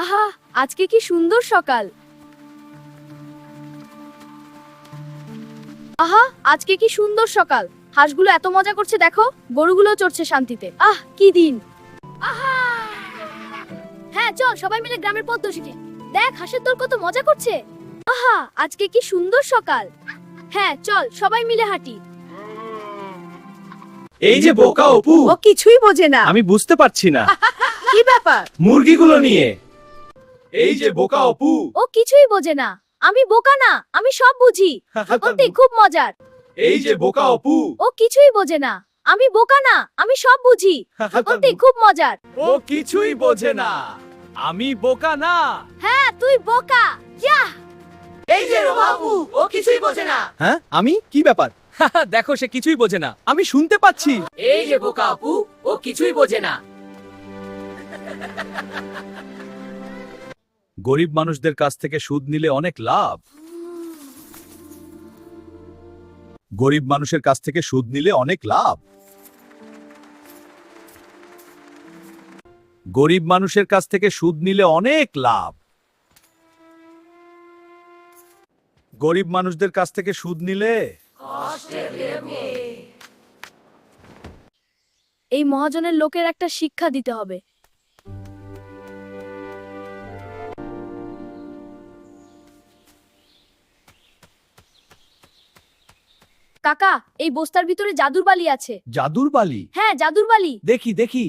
আহা, আজকে কি সুন্দর সকাল। আহা, আজকে কি সুন্দর সকাল। হাঁসগুলো এত মজা করছে দেখো, গরুগুলো চড়ছে শান্তিতে। আহ, কি দিন। আহা, হ্যাঁ চল সবাই মিলে গ্রামের পদ্ম শিখি। দেখ হাঁসের দল কত মজা করছে। আহা, আজকে কি সুন্দর সকাল। হ্যাঁ চল সবাই মিলে হাঁটি। এই যে বোকা অপু, ও কিছুই বোঝে না। আমি বুঝতে পারছি না কি ব্যাপার? মুরগিগুলো নিয়ে। এই যে বোকা অপু, ও কিছুই বোঝে না। আমি বোকা না, আমি সব বুঝি। সত্যি খুব মজার। এই যে বোকা অপু, ও কিছুই বোঝে না। আমি বোকা না, আমি সব বুঝি। সত্যি খুব মজার। ও কিছুই বোঝে না, আমি বোকা না। হ্যাঁ তুই বোকা। ইয়াহ! এই যে বাবু, ও কিছুই বোঝে না। হ্যাঁ আমি কি ব্যাপার? দেখো সে কিছুই বোঝে না, আমি শুনতে পাচ্ছি। এই যে বোকা আপু, ও কিছুই বোঝে না। গরিব মানুষদের কাছ থেকে সুদ নিলে অনেক লাভ। গরিব মানুষের কাছ থেকে সুদ নিলে অনেক লাভ। গরিব মানুষের কাছ থেকে সুদ নিলে অনেক লাভ। গরিব মানুষদের কাছ থেকে সুদ নিলে এই মহাজনের লোকের একটা শিক্ষা দিতে হবে। কাকা, এই বস্তার ভিতরে জাদুর বালি আছে। জাদুর বালি? হ্যাঁ জাদুর বালি। দেখি দেখি।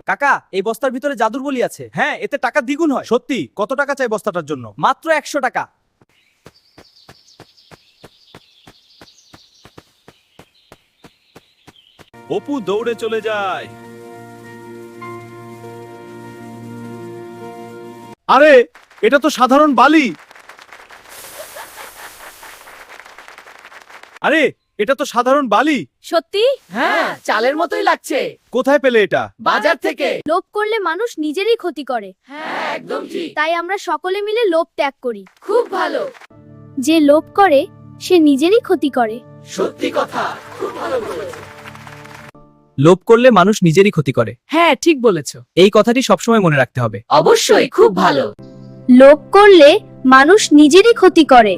কাকা, এই বস্তার ভিতরে জাদুর বলি আছে। হ্যাঁ, এতে টাকা দ্বিগুণ হয়। সত্যি? কত টাকা চাই বস্তাটার জন্য? মাত্র 100 টাকা। অপু দৌড়ে চলে যায়। আরে, এটা তো সাধারণ বালি। আরে, এটা তো সাধারণ বালি। সত্যি? হ্যাঁ, চালের মতোই লাগছে। কোথায় পেলে এটা? বাজার থেকে। লোভ করলে মানুষ নিজেরই ক্ষতি করে। হ্যাঁ, একদম ঠিক। তাই আমরা সকলে মিলে লোভ ত্যাগ করি। খুব ভালো। যে লোভ করে সে নিজেরই ক্ষতি করে। সত্যি কথা। খুব ভালো বলেছো। লোভ করলে মানুষ নিজেরই ক্ষতি করে। হ্যাঁ, ঠিক বলেছো। এই কথাটি সবসময় মনে রাখতে হবে। অবশ্যই খুব ভালো। লোভ করলে মানুষ নিজেরই ক্ষতি করে।